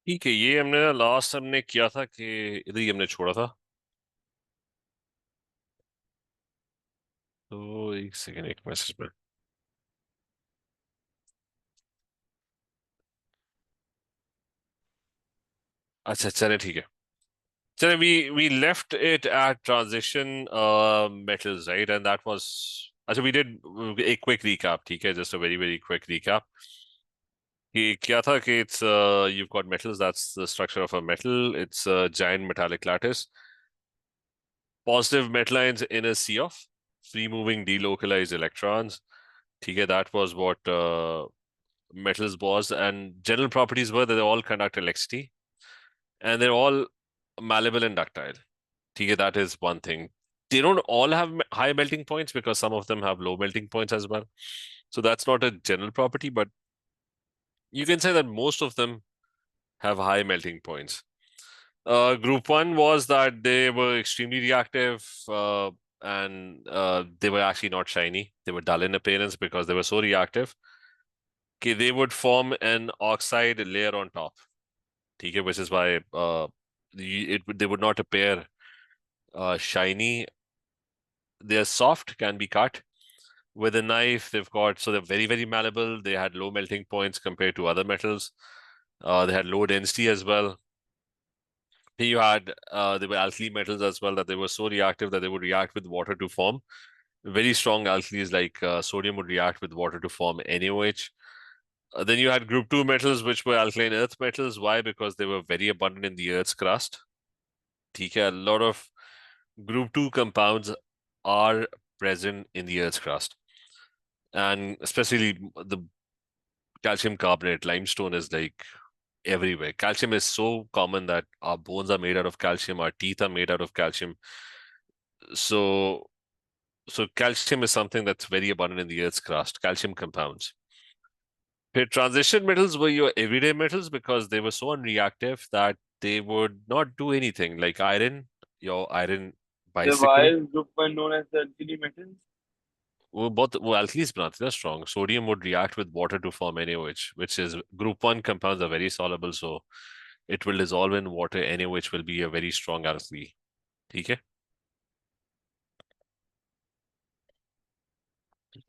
ठीक है। ये हमने ना लास्ट हमने किया था कि इधर ही हमने छोड़ा था। तो एक सेकंड, एक मैसेज में। अच्छा चले, ठीक है। चले, we left it at transition metals, right? And that was, अच्छा we did a quick recap, ठीक है, just a very very quick recap कि क्या था कि it's you've got metals, that's the structure of a metal. It's a giant metallic lattice, positive metal ions in a sea of free moving delocalized electrons. ठीक है, that was what metals was, and general properties were that they all conduct electricity and they're all malleable and ductile. Okay, that is one thing. They don't all have high melting points because some of them have low melting points as well. So that's not a general property, but you can say that most of them have high melting points. Group one was that they were extremely reactive, and they were actually not shiny. They were dull in appearance because they were so reactive. Okay, they would form an oxide layer on top. Okay, which is why they would not appear shiny. They're soft, can be cut with a knife. So they're very, very malleable. They had low melting points compared to other metals. They had low density as well. Here you had, there were alkali metals as well, that they were so reactive that they would react with water to form. Very strong alkalis like sodium would react with water to form NaOH. Then you had group 2 metals, which were alkaline earth metals. Why? Because they were very abundant in the Earth's crust. Okay, a lot of group 2 compounds are present in the Earth's crust. And especially the calcium carbonate, limestone is like everywhere. Calcium is so common that our bones are made out of calcium, our teeth are made out of calcium. So, so calcium is something that's very abundant in the Earth's crust, calcium compounds. Okay, transition metals were your everyday metals because they were so unreactive that they would not do anything. Like iron, your iron The why bicycle, is group one known as the alkali metals? वो alkalis बनाते हैं strong. Sodium would react with water to form NaOH, which is group 1 compounds are very soluble, so it will dissolve in water. NaOH will be a very strong alkali. ठीक है?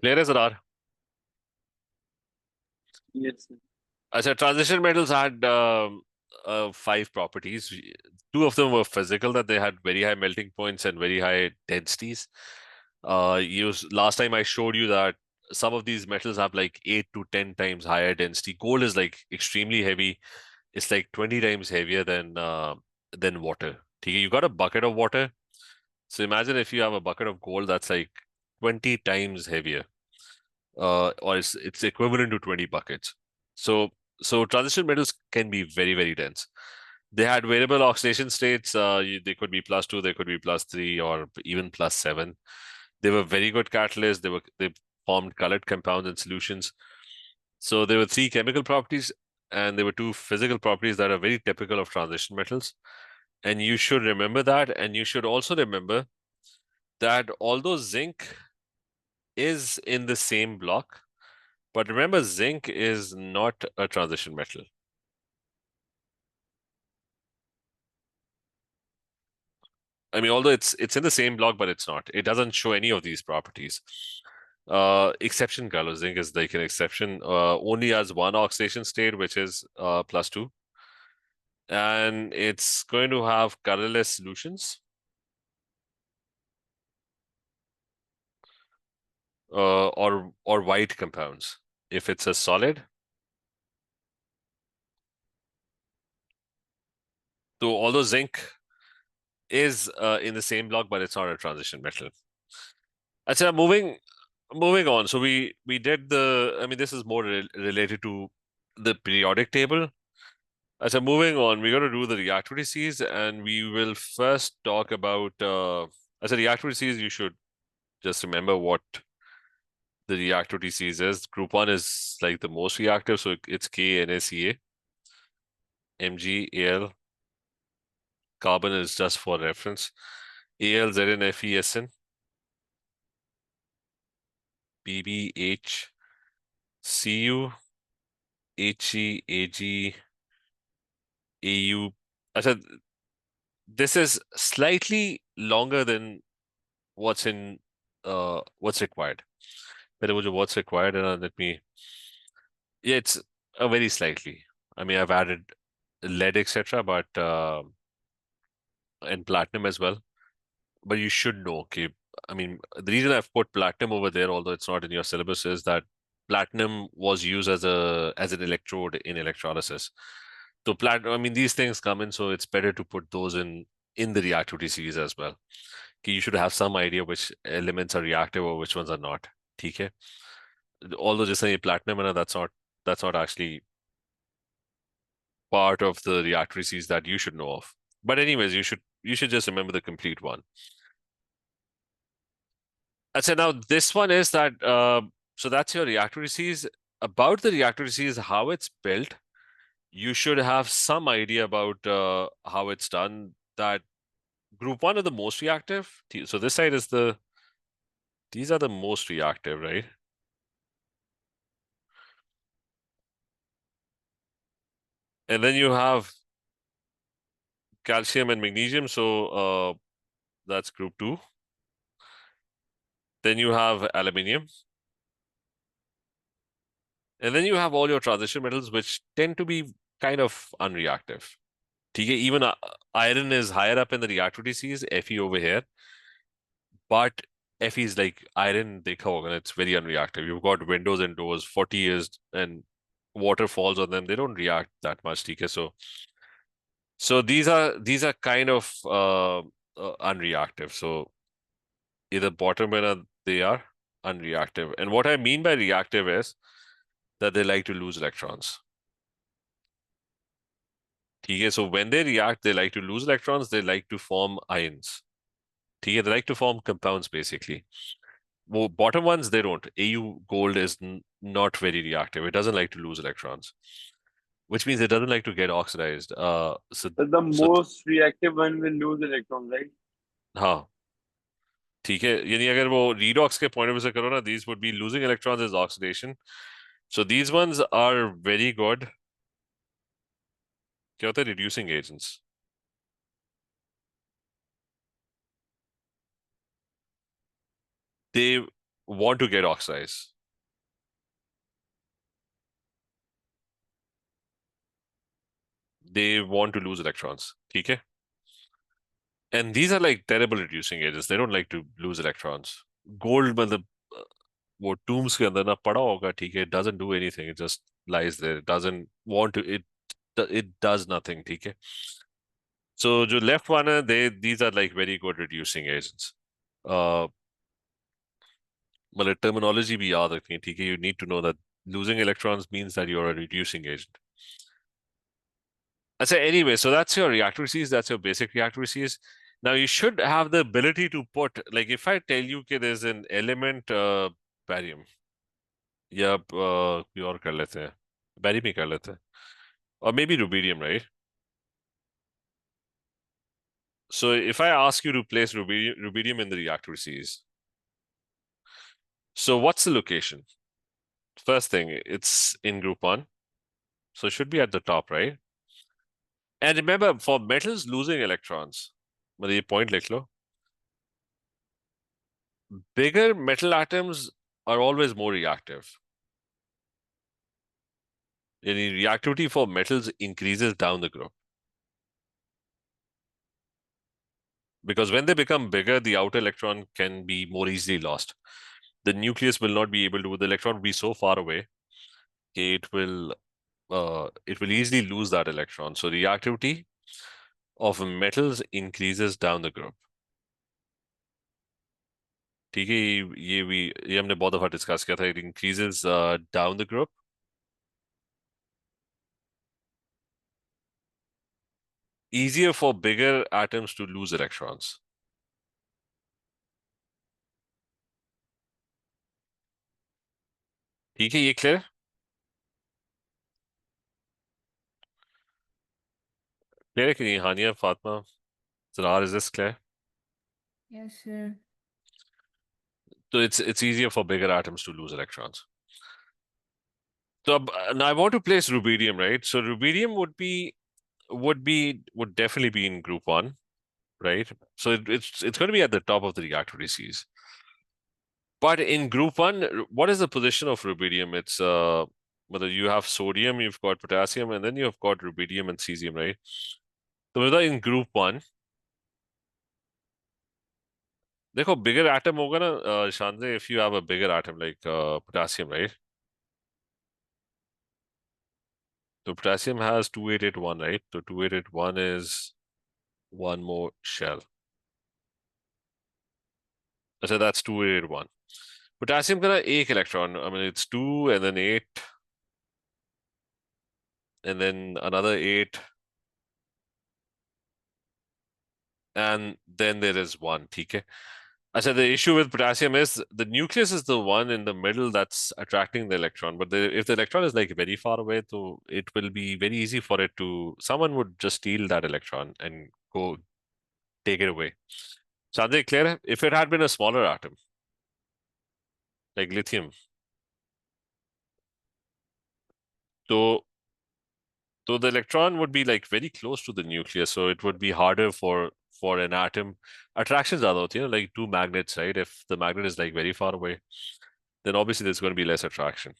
Clear as R? Yes. अच्छा, transition metals had five properties. Two of them were physical, that they had very high melting points and very high densities. Last time I showed you that some of these metals have like 8 to 10 times higher density. Gold is like extremely heavy. It's like 20 times heavier than water. Okay, you got a bucket of water. So imagine if you have a bucket of gold that's like 20 times heavier, or it's equivalent to 20 buckets. So so transition metals can be very, very dense. They had variable oxidation states. They could be +2, they could be +3, or even +7. They were very good catalysts. They formed colored compounds in solutions. So there were three chemical properties and there were two physical properties that are very typical of transition metals. And you should remember that. And you should also remember that although zinc is in the same block, but remember, zinc is not a transition metal. I mean, although it's in the same block, but it's not. It doesn't show any of these properties. Exception color zinc is like an exception. Only has one oxidation state, which is +2, and it's going to have colorless solutions, or white compounds. If it's a solid, so although zinc is in the same block, but it's not a transition metal. Achha, moving on. So we did the. I mean, this is more related to the periodic table. Achha, moving on, we're going to do the reactivity series, and we will first talk about. As a reactivity series, you should just remember what the reactivity series is. Group one is like the most reactive, so it's KNaCl, MgAl. Carbon is just for reference. AlZnFeSn, BbHCu, HeAg, AU. I said this is slightly longer than what's what's required. But what's required, and let me. Yeah, it's a very slightly. I mean, I've added lead, etc., but and platinum as well. But you should know, okay. I mean, the reason I've put platinum over there, although it's not in your syllabus, is that platinum was used as an electrode in electrolysis. So platinum, I mean, these things come in, so it's better to put those in the reactivity series as well. Okay, you should have some idea which elements are reactive or which ones are not. Okay. Although just saying platinum, and that's not actually part of the reactivity series that you should know of. But anyways, you should just remember the complete one. So now this one is that so that's your reactor disease. About the reactor disease, how it's built, you should have some idea about how it's done. That group one are the most reactive. So this side is these are the most reactive, right? And then you have calcium and magnesium. So that's group two. Then you have aluminium. And then you have all your transition metals, which tend to be kind of unreactive. Okay, even iron is higher up in the reactivity series, Fe over here, but Fe is like iron, dekha hoga, and it's very unreactive. You've got windows and doors, 40 years, and water falls on them. They don't react that much. Okay, so these are kind of unreactive. So either bottom and they are unreactive. And what I mean by reactive is that they like to lose electrons. Okay, so when they react, they like to lose electrons. They like to form ions. Okay, they like to form compounds basically. Well, bottom ones, they don't. Au gold is not very reactive. It doesn't like to lose electrons, which means it doesn't like to get oxidized. But the So, most reactive one will lose electrons, right? हाँ, ठीक है. यानी अगर वो redox के point of view से करो ना, these would be losing electrons is oxidation. So these ones are very good. क्या होता है? Reducing agents. They want to get oxidized. They want to lose electrons. ठीक है? And these are like terrible reducing agents. They don't like to lose electrons. Gold, मतलब वो tombs के अंदर ना पड़ा होगा, ठीक है? It doesn't do anything. It just lies there. It doesn't want to. It does nothing, ठीक है? So जो left one है, these are like very good reducing agents. Uh, मतलब terminology भी याद रखनी है, ठीक है? You need to know that losing electrons means that you're a reducing agent. I say anyway, so that's your reactor series. That's your basic reactor series. Now you should have the ability to put, like if I tell you that there's an element barium, या कोई और कर लेते हैं, barium ही कर लेते हैं, or maybe rubidium, right? So if I ask you to place rubidium in the reactor series, so what's the location? First thing, it's in group one, so it should be at the top, right? And remember, for metals losing electrons, मतलब ये point लिख लो, bigger metal atoms are always more reactive. Yani reactivity for metals increases down the group. Because when they become bigger, the outer electron can be more easily lost. The nucleus will not be able to, the electron will be so far away, it will easily lose that electron. So reactivity of metals increases down the group. ठीक है, ये हमने बहुत दफा discuss किया था. It increases down the group. Easier for bigger atoms to lose electrons. ठीक है, ये clear? Clear है कि नहीं? हानिया, Fatima, Zarar, is this clear? Yes, sir. So it's easier for bigger atoms to lose electrons. So now I want to place rubidium, right? So rubidium would be would definitely be in group 1, right? So it's going to be at the top of the reactivity series. But in group 1, what is the position of rubidium? It's whether you have sodium, you've got potassium, and then you've got rubidium and cesium, right? So whether in group 1, देखो bigger atom होगा ना शांति, if you have a bigger atom like potassium, right? So potassium has 2881, right? So 2881 is one more shell. So that's 2881. Potassium का ना एक electron. I mean, it's 2 and then 8 and then another 8 and then there is 1, ठीक है? I said the issue with potassium is the nucleus is the one in the middle that's attracting the electron. But if the electron is like very far away, so it will be very easy for it to, someone would just steal that electron and go take it away. Sanjay, clear? If it had been a smaller atom, like lithium, so the electron would be like very close to the nucleus, so it would be harder for an atom. Attractions are those, like two magnets, right? If the magnet is like very far away, then obviously there's going to be less attraction.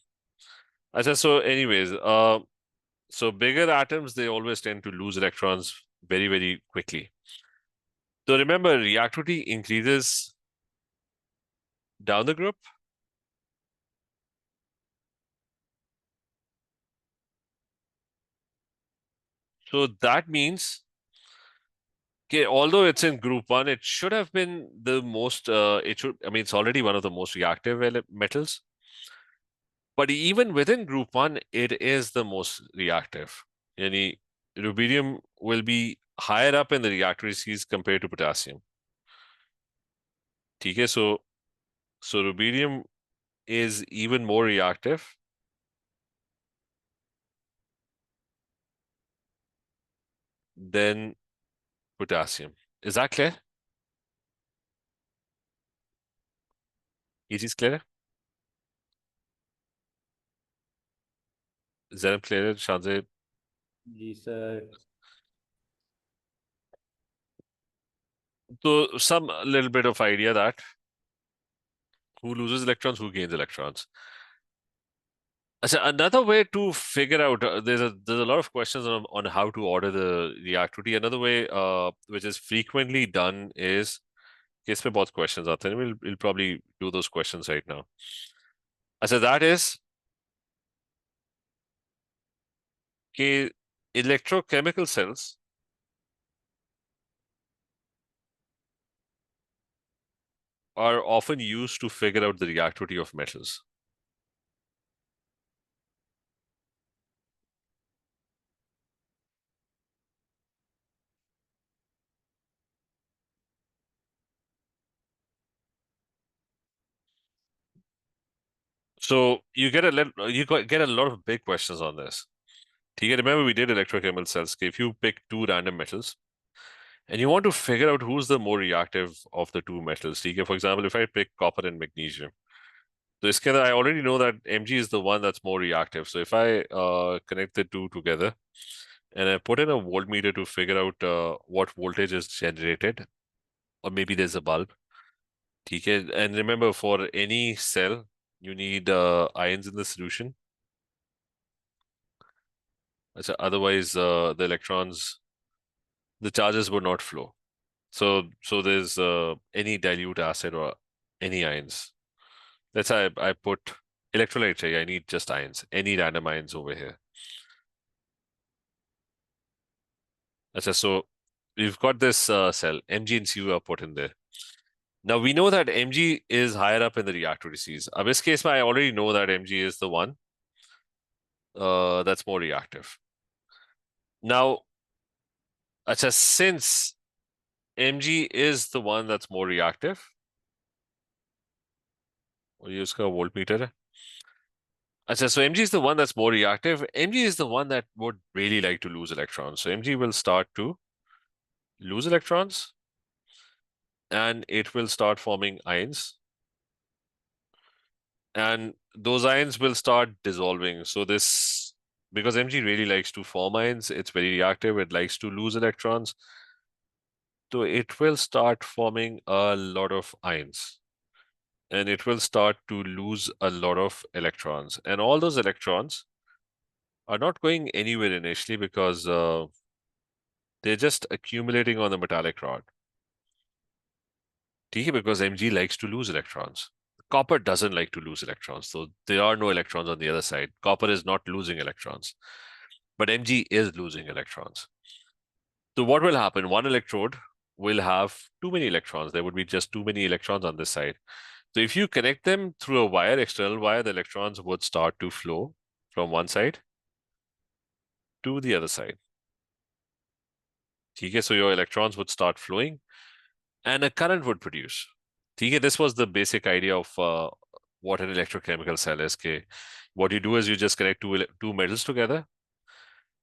I said so. Anyways, so bigger atoms they always tend to lose electrons very very quickly. So remember, reactivity increases down the group. So that means, okay, although it's in group 1, it should have been the most. It should. I mean, it's already one of the most reactive metals. But even within group 1, it is the most reactive. Yani rubidium will be higher up in the reactivity series compared to potassium. Okay, so rubidium is even more reactive than potassium. Is that clear? Is it clear? Is that clear, Shanzeh? Yes, sir. So some little bit of idea that who loses electrons, who gains electrons. So another way to figure out there's a lot of questions on how to order the reactivity. Another way which is frequently done is case में बहुत questions आते हैं. We'll probably do those questions right now. So that is कि electrochemical cells are often used to figure out the reactivity of metals. So you get a lot of big questions on this. Remember we did electrochemical cells. If you pick two random metals and you want to figure out who's the more reactive of the two metals. For example, if I pick copper and magnesium, so I already know that Mg is the one that's more reactive. So if I connect the two together and I put in a voltmeter to figure out what voltage is generated, or maybe there's a bulb. And remember, for any cell, you need ions in the solution. So otherwise, the electrons, the charges would not flow. So there's any dilute acid or any ions. Let's say I put electrolyte here. I need just ions, any random ions over here. So we've got this cell, Mg and Cu are put in there. Now we know that Mg is higher up in the reactivity series. In this case, I already know that Mg is the one that's more reactive. Now, since Mg is the one that's more reactive, we'll use a voltmeter. So Mg is the one that's more reactive. Mg is the one that would really like to lose electrons. So Mg will start to lose electrons and it will start forming ions. And those ions will start dissolving. So this because Mg really likes to form ions, it's very reactive, it likes to lose electrons. So it will start forming a lot of ions and it will start to lose a lot of electrons. And all those electrons are not going anywhere initially because they're just accumulating on the metallic rod. Because Mg likes to lose electrons. Copper doesn't like to lose electrons, so there are no electrons on the other side. Copper is not losing electrons, but Mg is losing electrons. So what will happen? One electrode will have too many electrons. There would be just too many electrons on this side. So if you connect them through a wire, external wire, the electrons would start to flow from one side to the other side. Okay, so your electrons would start flowing and a current would produce. Okay, this was the basic idea of what an electrochemical cell is. Okay, what you do is you just connect two metals together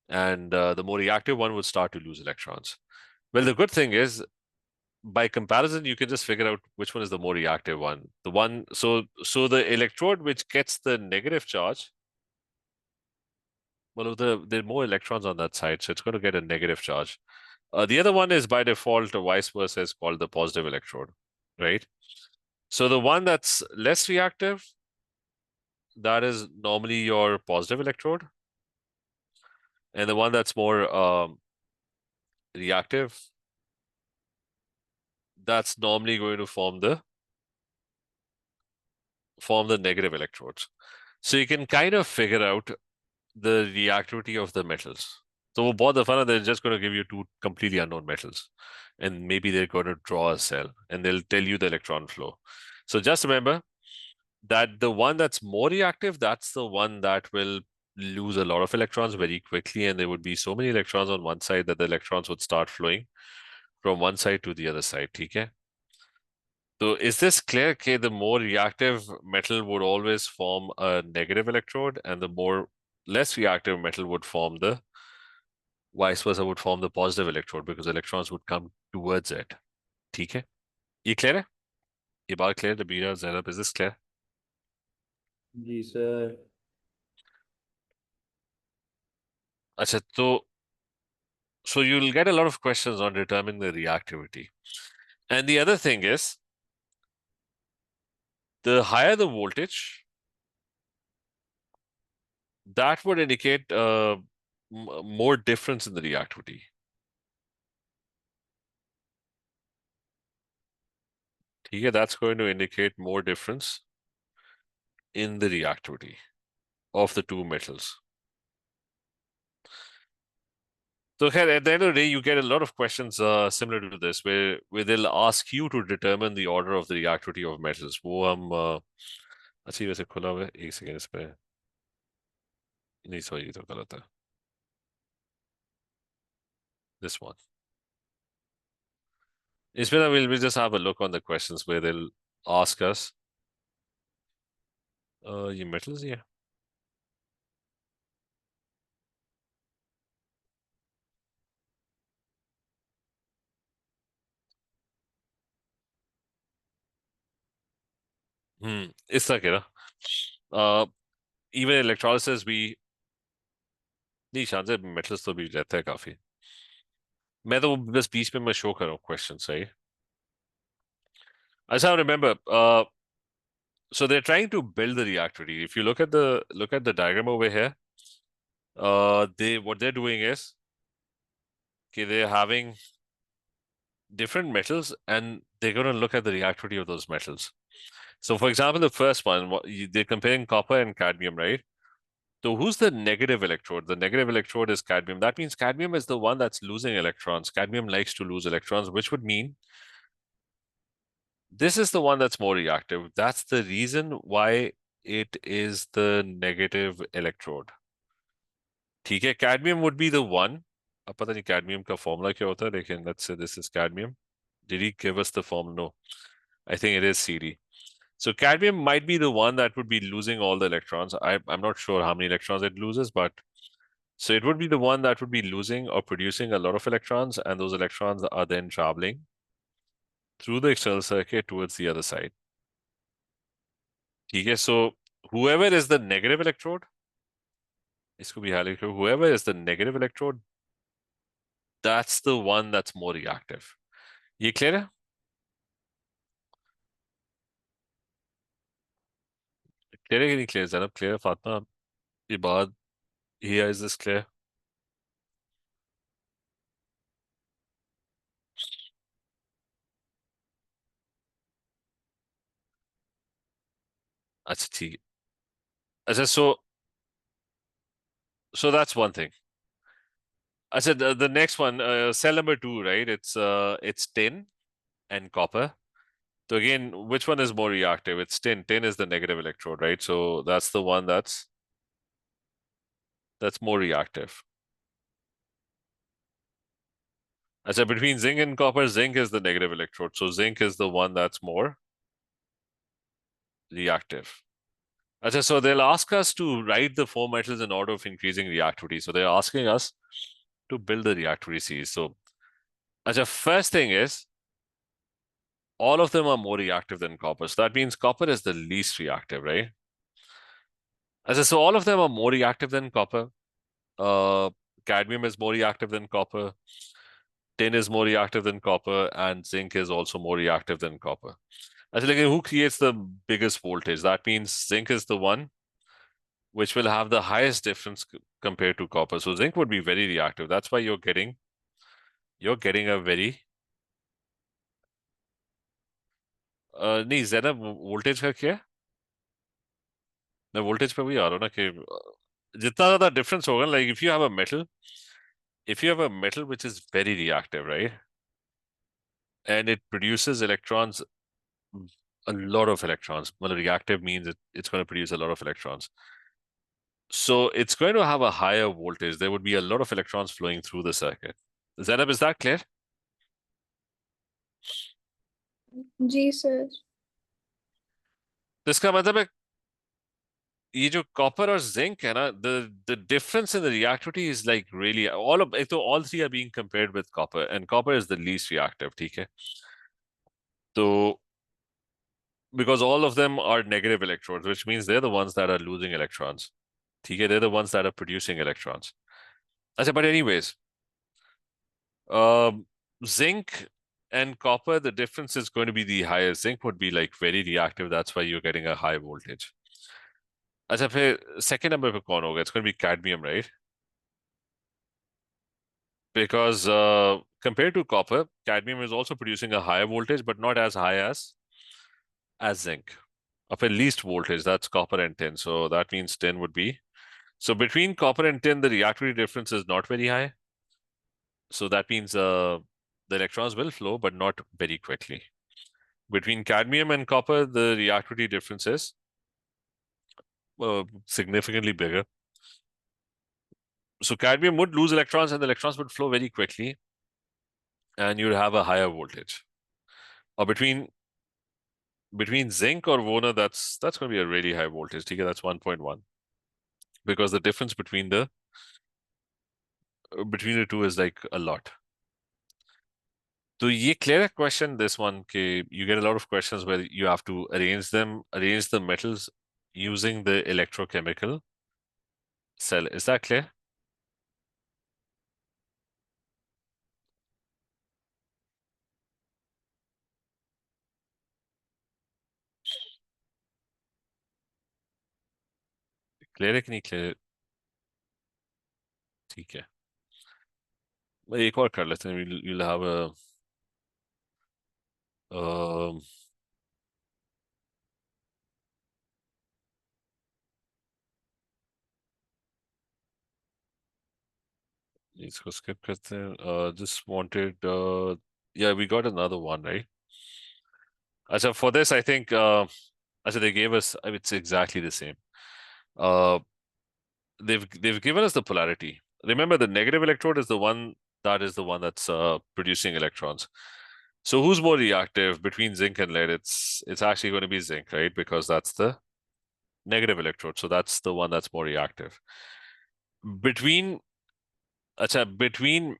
and the more reactive one would start to lose electrons. Well, the good thing is by comparison, you can just figure out which one is the more reactive one. So the electrode which gets the negative charge, well, there are more electrons on that side, so it's going to get a negative charge. The other one is by default, or vice versa, is called the positive electrode, right? So the one that's less reactive, that is normally your positive electrode. And the one that's more reactive, that's normally going to form the negative electrodes. So you can kind of figure out the reactivity of the metals. So both the fun, they're just going to give you two completely unknown metals. And maybe they're going to draw a cell and they'll tell you the electron flow. So just remember that the one that's more reactive, that's the one that will lose a lot of electrons very quickly. And there would be so many electrons on one side that the electrons would start flowing from one side to the other side. Okay? So is this clear? Okay, the more reactive metal would always form a negative electrode and the more less reactive metal would form the vice versa would form the positive electrode because electrons would come towards it. ठीक है? ये clear है? ये बात clear है? Nabila, Zainab, is this clear? Ji sir. अच्छा, so you'll get a lot of questions on determining the reactivity. And the other thing is, the higher the voltage, that would indicate more difference in the reactivity. Okay, that's going to indicate more difference in the reactivity of the two metals. So at the end of the day, you get a lot of questions similar to this, where they'll ask you to determine the order of the reactivity of metals. वो हम अच्छी वैसे खुला हुआ है एक second इस पे नहीं सॉरी ये तो गलत है this one. इसमें ना we'll just have a look on the questions where they'll ask us ये metals ही है इस तरह के ना even electrolysis भी नहीं शायद से metals तो भी रहता है काफी मैं तो बस बीच में मैं शो कर रहा हूँ क्वेश्चन सही अच्छा remember so they're trying to build the reactivity. If you look at the diagram over here, what they're doing is okay, they're having different metals and they're going to look at the reactivity of those metals. So for example, the first one, they're comparing copper and cadmium, right? So who's the negative electrode? The negative electrode is cadmium. That means cadmium is the one that's losing electrons. Cadmium likes to lose electrons, which would mean this is the one that's more reactive. That's the reason why it is the negative electrode. ठीक है, cadmium would be the one. अब पता नहीं cadmium का formula क्या होता है, लेकिन let's say this is cadmium. Did he give us the formula? No. I think it is CD. So cadmium might be the one that would be losing all the electrons. I'm not sure how many electrons it loses, but so it would be the one that would be losing or producing a lot of electrons, and those electrons are then traveling through the external circuit towards the other side. Okay, so whoever is the negative electrode, इसको भी highlight करो. Whoever is the negative electrode, that's the one that's more reactive. ये clear है? Clear है कि नहीं clear? ज़रा clear है फातिमा? ये बात, here is this clear? अच्छा ठीक है. अच्छा, so that's one thing. अच्छा, the next one, cell number 2, right? It's tin and copper. So again, which one is more reactive? It's tin. Tin is the negative electrode, right? So that's the one that's more reactive. Achha, between zinc and copper, zinc is the negative electrode. So zinc is the one that's more reactive. Achha, so they'll ask us to write the four metals in order of increasing reactivity. So they're asking us to build the reactivity series. So, achha, first thing is, all of them are more reactive than copper. So that means copper is the least reactive, right? Achha, so all of them are more reactive than copper. Cadmium is more reactive than copper. Tin is more reactive than copper, and zinc is also more reactive than copper. Actually, who creates the biggest voltage? That means zinc is the one which will have the highest difference compared to copper. So zinc would be very reactive. That's why you're getting a very नहीं ज़रा voltage का क्या है? मैं voltage पे भी आ रहा हूँ ना कि जितना ज़्यादा डिफरेंस होगा, like if you have a metal which is very reactive, right? And it produces electrons, a lot of electrons. Well, reactive means it's going to produce a lot of electrons. So it's going to have a higher voltage. There would be a lot of electrons flowing through the circuit. Zainab, is that clear? Ji sir. तो इसका मतलब है ये जो copper और zinc है ना, the difference in the reactivity is like really all three are being compared with copper, and copper is the least reactive. ठीक है? तो because all of them are negative electrodes, which means they're the ones that are losing electrons. ठीक है? They're the ones that are producing electrons. अच्छा, but anyways, zinc and copper, the difference is going to be the highest. Zinc would be like very reactive. That's why you're getting a high voltage. अच्छा, फिर second number पे कौन होगा? It's going to be cadmium, right? Because compared to copper, cadmium is also producing a higher voltage, but not as high as zinc. Of at least voltage, that's copper and tin. So that means tin would be. So between copper and tin, the reactivity difference is not very high. So that means the electrons will flow, but not very quickly. Between cadmium and copper, the reactivity difference is significantly bigger. So cadmium would lose electrons, and the electrons would flow very quickly, and you'd have a higher voltage. Or between zinc or Wona, that's going to be a really high voltage. Okay, that's 1.1, because the difference between the two is like a lot. So ye clear question, this one, okay, you get a lot of questions where you have to arrange the metals using the electrochemical cell. Is that clear? Clear है कि नहीं clear? ठीक है, मैं एक और कर लेते हैं. You'll have a इसको skip करते हैं. Just wanted yeah, we got another one, right? So for this, I think they gave us, it's exactly the same. They've given us the polarity. Remember, the negative electrode is the one that's producing electrons. So who's more reactive between zinc and lead? It's actually going to be zinc, right? Because that's the negative electrode. So that's the one that's more reactive. Between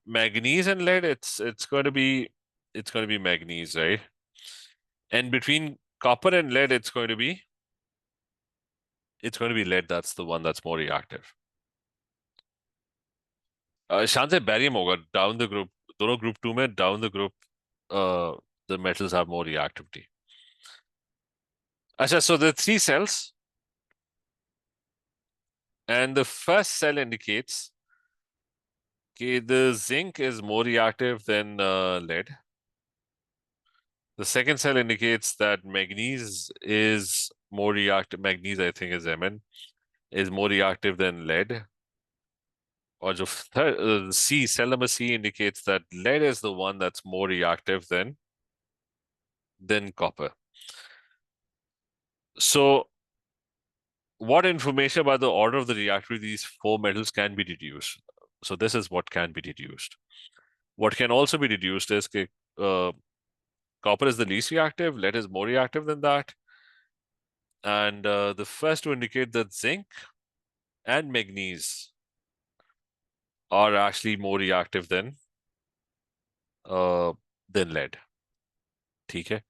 manganese and lead, it's going to be manganese, right? And between copper and lead, it's going to be lead. That's the one that's more reactive. शांत से barium होगा down the group, दोनों group 2 में down the group the metals have more reactivity. अच्छा, so the 3 cells and the first cell indicates the zinc is more reactive than lead. The second cell indicates that manganese is more reactive. Manganese, I think, is Mn, is more reactive than lead. Or जो C, cell number C indicates that lead is the one that's more reactive than copper. So, what information about the order of the reactivity of these 4 metals can be deduced? So, this is what can be deduced. What can also be deduced is that copper is the least reactive, lead is more reactive than that. And the first to indicate that zinc and manganese are actually more reactive than lead. Okay.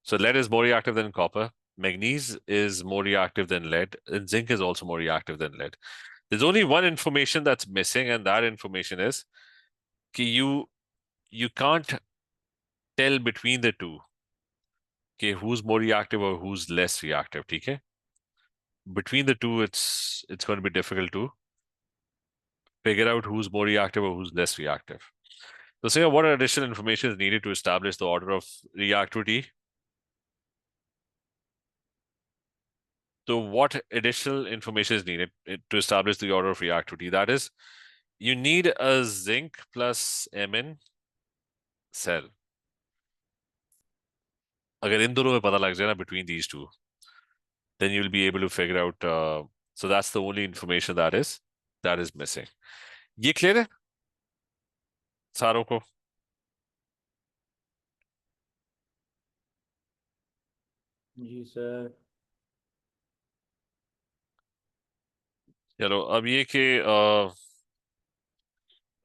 So lead is more reactive than copper. Manganese is more reactive than lead, and zinc is also more reactive than lead. There's only one information that's missing, and that information is that you can't tell between the two who's more reactive or who's less reactive. Okay. Between the two, it's going to be difficult to figure out who's more reactive or who's less reactive. So, say what additional information is needed to establish the order of reactivity? So, what additional information is needed to establish the order of reactivity? That is, you need a zinc plus Mn cell. अगर इन दोनों में पता लग जाए ना between these two, then you'll be able to figure out. So that's the only information that is missing. ये clear है सारों को? जी सर। चलो अब ये कि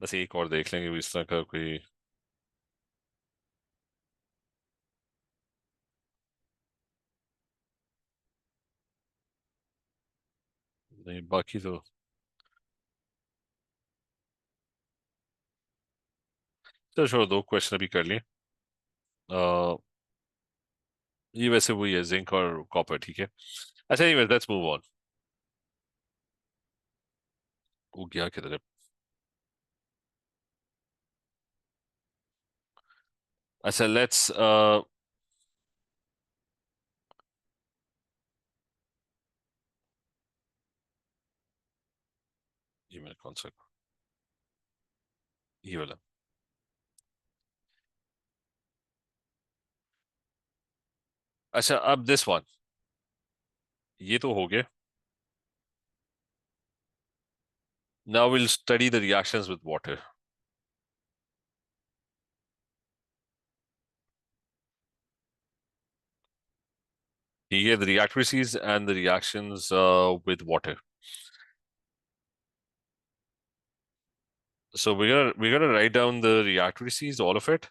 बस एक और देख लेंगे इस तरह का कोई। नहीं बाकी तो चलो छोड़ो, 2 क्वेश्चन अभी कर लिए। ये वैसे वही है, जिंक और कॉपर। ठीक है, अच्छा एनीवेज लेट्स मूव ऑन। वो गया किधर है? अच्छा लेट्स ये मेरा कौन सा, ये वाला। अच्छा अब दिस वन, ये तो हो गया। Now will study the reactions with water. ठीक है, the reactivities and the reactions with water. So we're gonna write down the reactivities, all of it.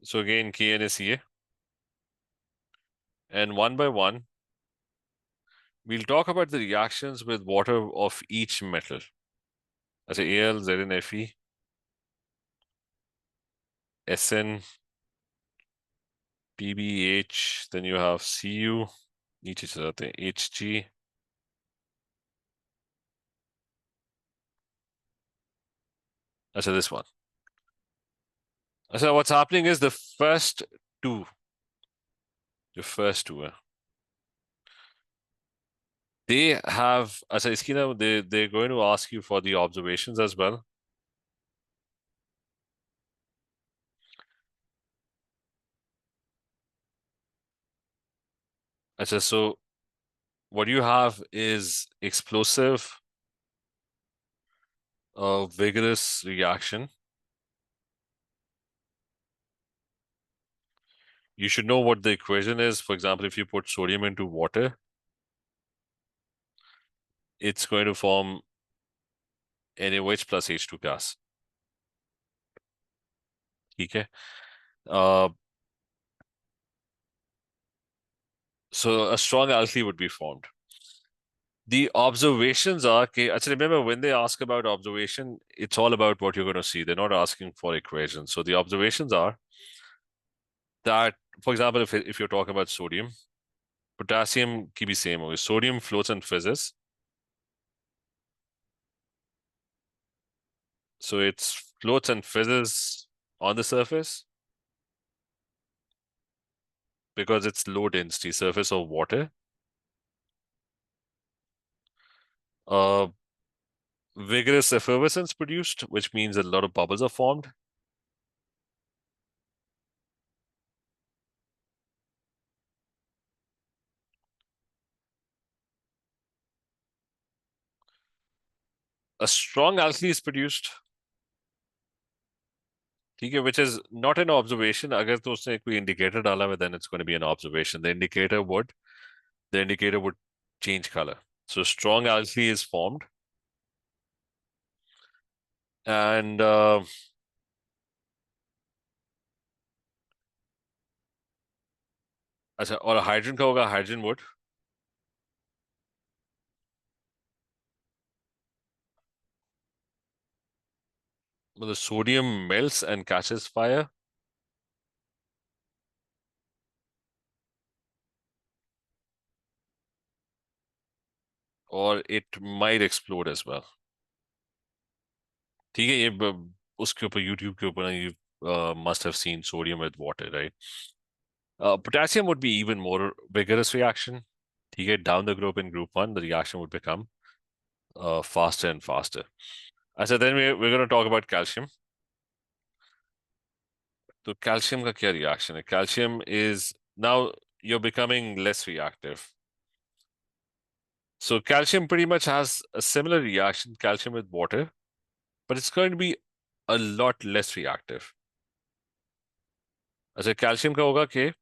So again, K and Ca, and one by one, we'll talk about the reactions with water of each metal. I say Al, Zn, Fe, Sn, PbH, then you have Cu, नीचे चले जाते हैं, Hg, अच्छा this one. अच्छा what's happening is the first two है, they have, अच्छा इसकी ना they're going to ask you for the observations as well. अच्छा, so what you have is explosive, vigorous reaction. You should know what the equation is. For example, if you put sodium into water, it's going to form NaOH plus H2 gas. ठीक है? So a strong alkali would be formed. The observations are, okay, actually remember when they ask about observation, it's all about what you're going to see. They're not asking for equations. So the observations are that, for example, if you're talking about sodium, potassium ki bhi same hogi. Sodium floats in fizzes. So it floats and fizzes on the surface because it's low density surface of water. Vigorous effervescence produced, which means a lot of bubbles are formed. A strong alkali is produced, which is not an observation. अगर तो उसने कोई indicator डाला हुआ, then it's going to be an observation. The indicator would change color. So strong alkali is formed, and अच्छा, और hydrogen का होगा, hydrogen would the sodium melts and catches fire. Or it might explode as well. ठीक है, ये उसके ऊपर YouTube के ऊपर you must have seen sodium with water, right? Potassium would be even more vigorous reaction. ठीक है, down the group in group 1, the reaction would become faster and faster. अच्छा, then we're going to talk about calcium. तो calcium का क्या reaction है? Calcium is now you're becoming less reactive. So calcium pretty much has a similar reaction, calcium with water, but it's going to be a lot less reactive. अच्छा, calcium का होगा कि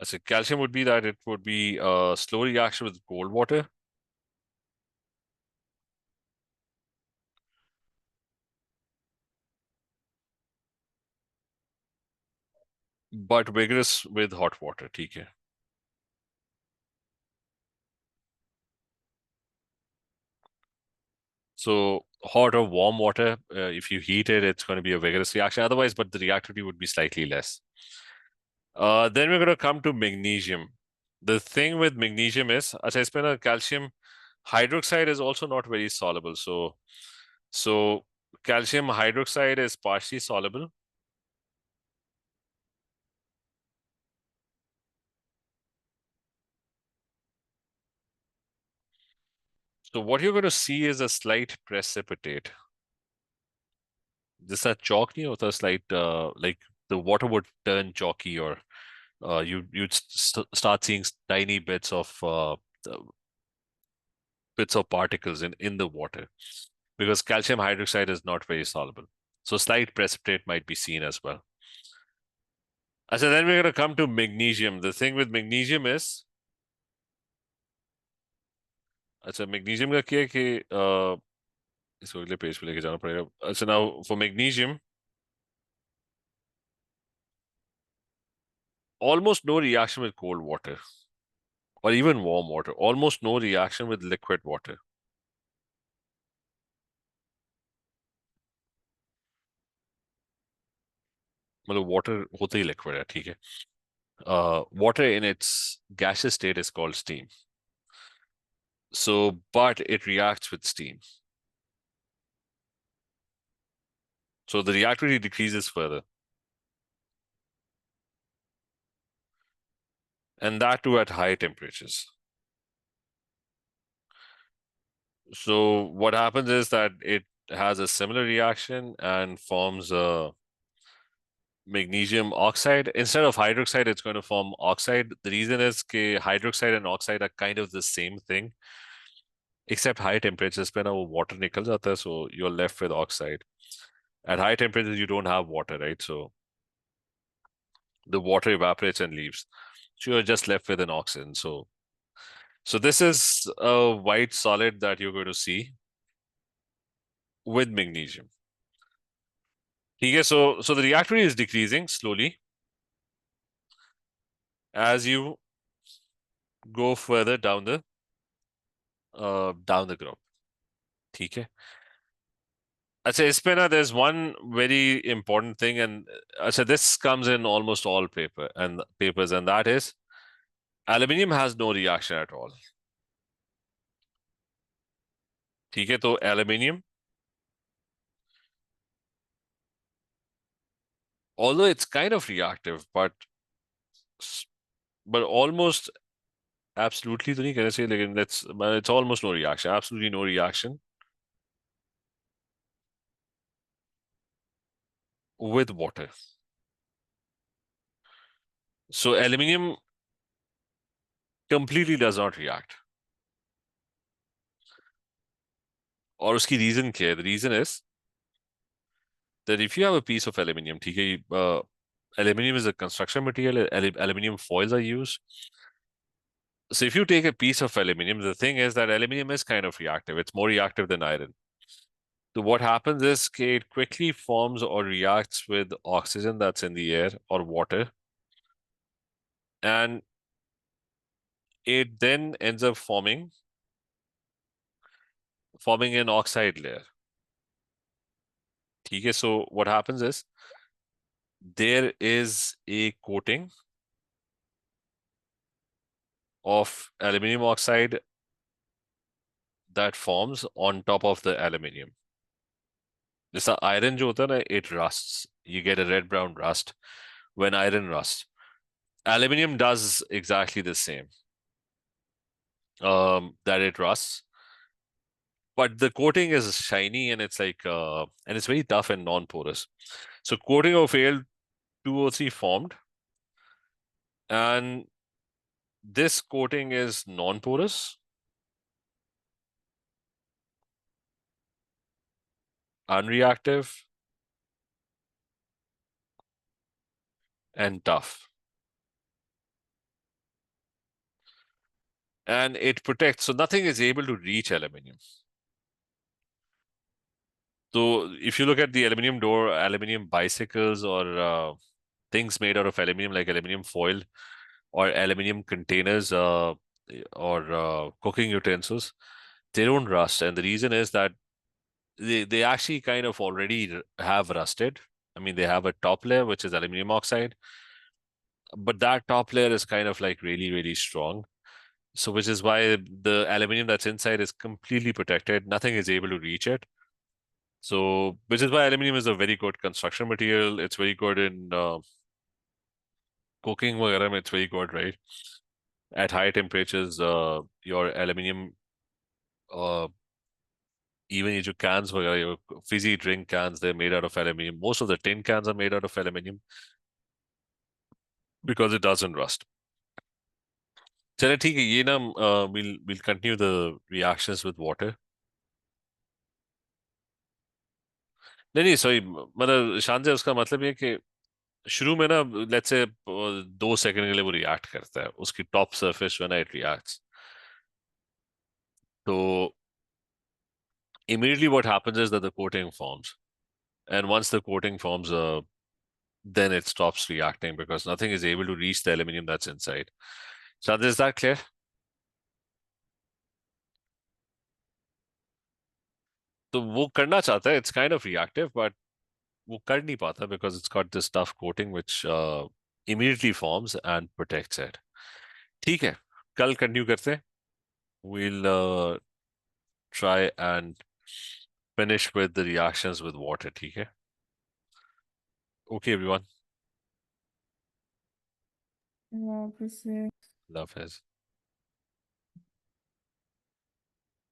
अच्छा, calcium would be that it would be a slow reaction with cold water. But vigorous with hot water, ठीक है. So hot or warm water, if you heat it, it's going to be a vigorous reaction. Otherwise, but the reactivity would be slightly less. Then we're going to come to magnesium. The thing with magnesium is, अच्छा, इसमें ना calcium hydroxide is also not very soluble. So calcium hydroxide is partially soluble. So what you're going to see is a slight precipitate. जैसा chalk नहीं होता, slight like the water would turn chalky, or you'd start seeing tiny bits of particles in the water, because calcium hydroxide is not very soluble. So slight precipitate might be seen as well. So then we're going to come to magnesium. The thing with magnesium is, अच्छा, magnesium का क्या है कि इसको अगले page पे लेके जाना पड़ेगा. अच्छा, now for magnesium, almost no reaction with cold water or even warm water. Almost no reaction with liquid water. मतलब water होते ही liquid है, ठीक है. Water in its gaseous state is called steam. So, but it reacts with steam. So the reactivity decreases further. And that too at high temperatures. So what happens is that it has a similar reaction and forms a magnesium oxide. Instead of hydroxide, it's going to form oxide. The reason is that hydroxide and oxide are kind of the same thing, except high temperatures पे ना वो water निकल जाता है, so you're left with oxide. At high temperatures, you don't have water, right? So the water evaporates and leaves. So you're just left with an oxygen. So this is a white solid that you're going to see with magnesium. ठीक है, so the reactivity is decreasing slowly as you go further down the group. ठीक है. अच्छा, इस पे ना there's one very important thing, and अच्छा, this comes in almost all papers, and that is aluminium has no reaction at all. ठीक है, तो aluminium, although it's kind of reactive, but almost absolutely तो नहीं कहना चाहिए, लेकिन it's almost no reaction, absolutely no reaction with water. So aluminium completely does not react. और उसकी reason क्या है? The reason is that if you have a piece of aluminium, ठीक है, aluminium is a construction material, aluminium foils are used. So if you take a piece of aluminium, the thing is that aluminium is kind of reactive. It's more reactive than iron. So what happens is it quickly forms or reacts with oxygen that's in the air or water, and it then ends up forming an oxide layer. ठीक है, so what happens is there is a coating of aluminium oxide that forms on top of the aluminium. जैसा iron जो होता है ना, it rusts. You get a red brown rust when iron rusts. Aluminium does exactly the same. That it rusts, but the coating is shiny and it's like and it's very tough and non-porous. So coating of Al2O3 formed, and this coating is non-porous, unreactive, and tough. And it protects, so nothing is able to reach aluminium. So if you look at the aluminium door, aluminium bicycles, or things made out of aluminium, like aluminium foil or aluminium containers, or cooking utensils, they don't rust. And the reason is that they actually kind of already have rusted. I mean, they have a top layer, which is aluminium oxide, but that top layer is kind of like really, really strong. So which is why the aluminium that's inside is completely protected. Nothing is able to reach it. So, which is why aluminium is a very good construction material. It's very good in cooking, वगैरह, it's very good, right? At high temperatures, your aluminium, uh, even your cans, वगैरह, your fizzy drink cans, they're made out of aluminium. Most of the tin cans are made out of aluminium because it doesn't rust. चले ठीक है, ये ना we'll continue the reactions with water. नहीं sorry, मतलब शांत से उसका मतलब ये कि शुरू में ना, लेट्स से 2 सेकंड के लिए वो रिएक्ट करता है, उसकी top surface when it reacts, तो immediately what happens is that the coating forms, and once the coating forms, then it stops reacting because nothing is able to reach the aluminum that's inside. So is that clear? तो वो करना चाहता है, it's kind of reactive, but वो कर नहीं पाता because it's got this tough coating which immediately forms and protects it. ठीक है, कल कंटिन्यू करते हैं. We'll try and finish with the reactions with water. ठीक है? Okay, everyone. Love is Love is.